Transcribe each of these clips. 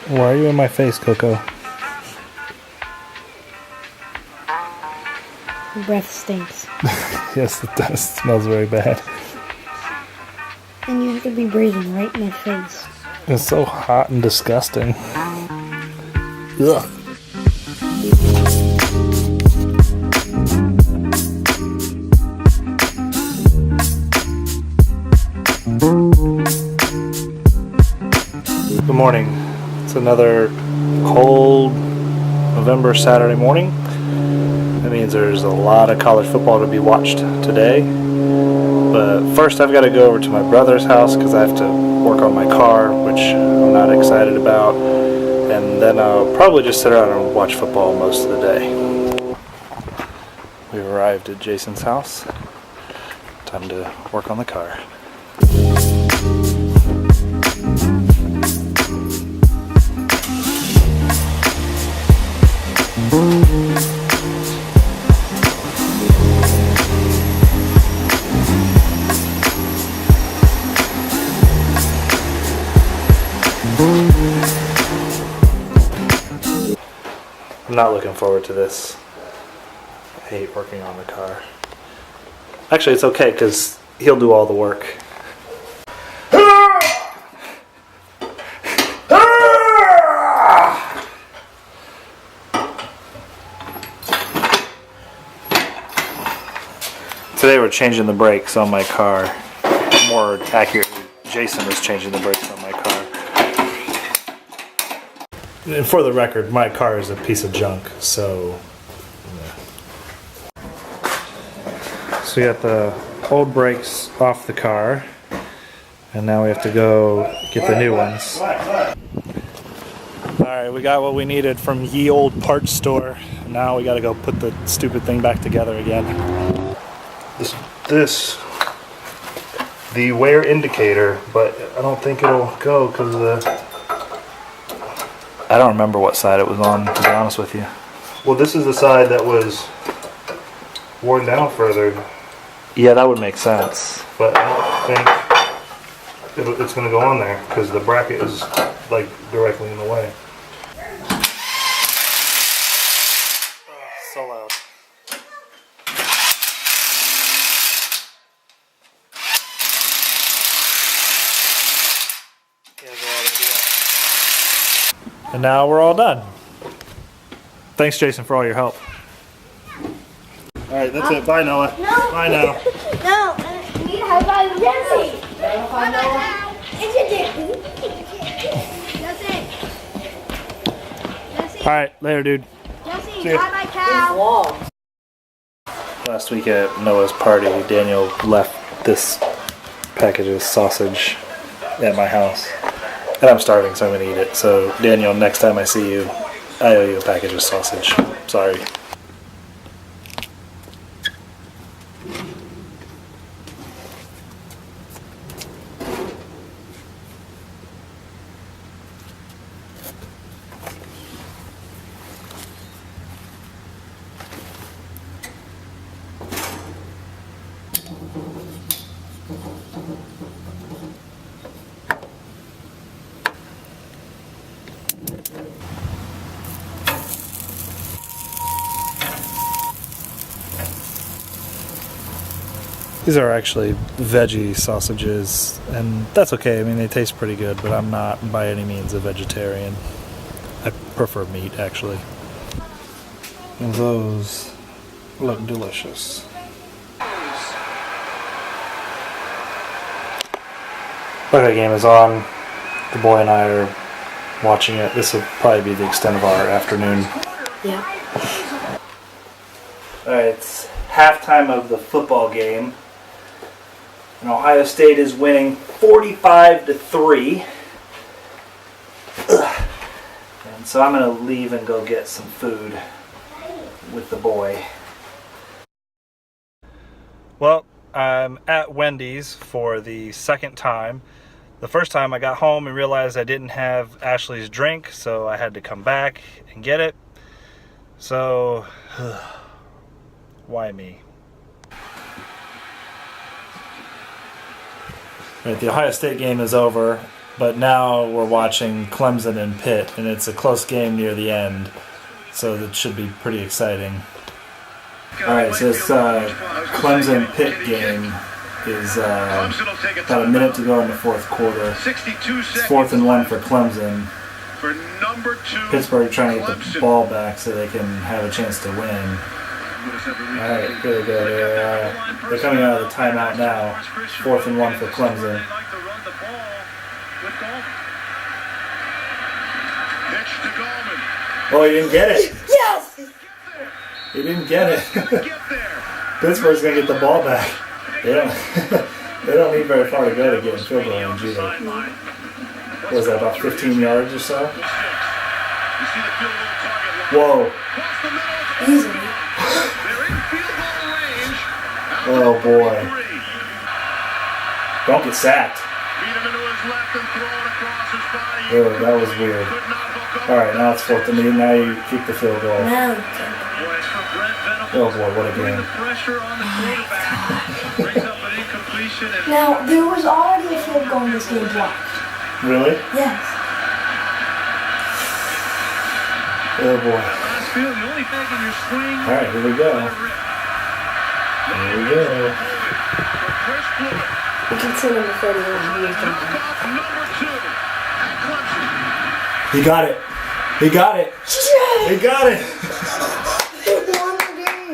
Why are you in my face, Coco? Your breath stinks. Yes, it does. It smells very bad. And you have to be breathing right in my face. It's so hot and disgusting. Ugh. Good morning. It's another cold November Saturday morning. That means there's a lot of college football to be watched today. But first I've got to go over to my brother's house because I have to work on my car, which I'm not excited about. And then I'll probably just sit around and watch football most of the day. We've arrived at Jason's house. Time to work on the car. I'm not looking forward to this. I hate working on the car. Actually, it's okay because he'll do all the work. Today we're changing the brakes on my car. More accurately, Jason is changing the brakes on my car. And for the record, my car is a piece of junk, so... Yeah. So we got the old brakes off the car, and now we have to go get the new ones. Alright, we got what we needed from ye old parts store. Now we gotta go put the stupid thing back together again. The wear indicator, but I don't think it'll go because of the... I don't remember what side it was on, to be honest with you. Well, this is the side that was worn down further. Yeah, that would make sense. But I don't think it's going to go on there because the bracket is like directly in the way. So loud. And now we're all done. Thanks, Jason, for all your help. Alright, that's it. Bye, Noah. No. Bye now. No, I need to high five Jesse. Bye, Noah. Jesse. Alright, later, dude. Jesse, bye, cow. Last week at Noah's party, Daniel left this package of sausage at my house. And I'm starving, so I'm going to eat it. So, Daniel, next time I see you, I owe you a package of sausage. Sorry. These are actually veggie sausages, and that's okay. I mean, they taste pretty good, but I'm not by any means a vegetarian. I prefer meat, actually. And those look delicious. Okay, game is on. The boy and I are watching it. This will probably be the extent of our afternoon. Yeah. Alright, it's halftime of the football game. And Ohio State is winning 45-3. And so I'm going to leave and go get some food with the boy. Well, I'm at Wendy's for the second time. The first time I got home and realized I didn't have Ashley's drink, so I had to come back and get it. So, why me? Right, the Ohio State game is over, But now we're watching Clemson and Pitt, and it's a close game near the end, so that should be pretty exciting. All right, so this Clemson-Pitt game is about a minute to go in the fourth quarter. It's 4th and 1 for Clemson. Pittsburgh trying to get the ball back so they can have a chance to win. All right, here we go. They're coming out of the timeout now. 4th and 1 for Clemson. Oh, he didn't get it. Yes! He didn't get it. Pittsburgh's going to get the ball back. They don't need very far to go to get in field goal range either. What was that, about 15 yards or so? Whoa. Easy. Oh boy. Don't get sacked. Oh, that was weird. Alright, now it's 4th and 8. Now you keep the field goal. Now Oh boy, what a game. Now, there was already a field goal in this game blocked. Really? Yes. Oh boy. Alright, here we go. Here we go. We can see number 31. He got it. He got it. Yeah! He got it. They won the game.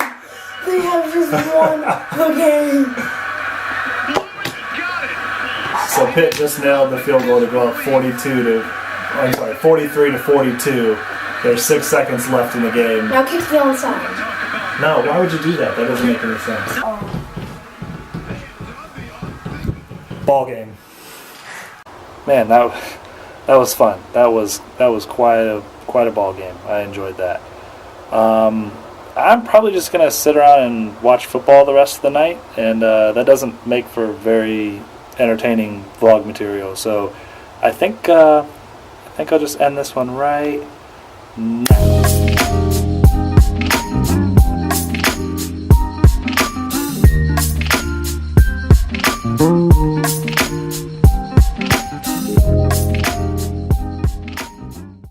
They have just won the game. So Pitt just nailed the field goal to go up 43 to 42. There's 6 seconds left in the game. Now kick the onside. No, why would you do that? That doesn't make any sense. Ball game. Man, that was fun. That was quite a ball game. I enjoyed that. I'm probably just gonna sit around and watch football the rest of the night, and that doesn't make for very entertaining vlog material. So I think I'll just end this one right now.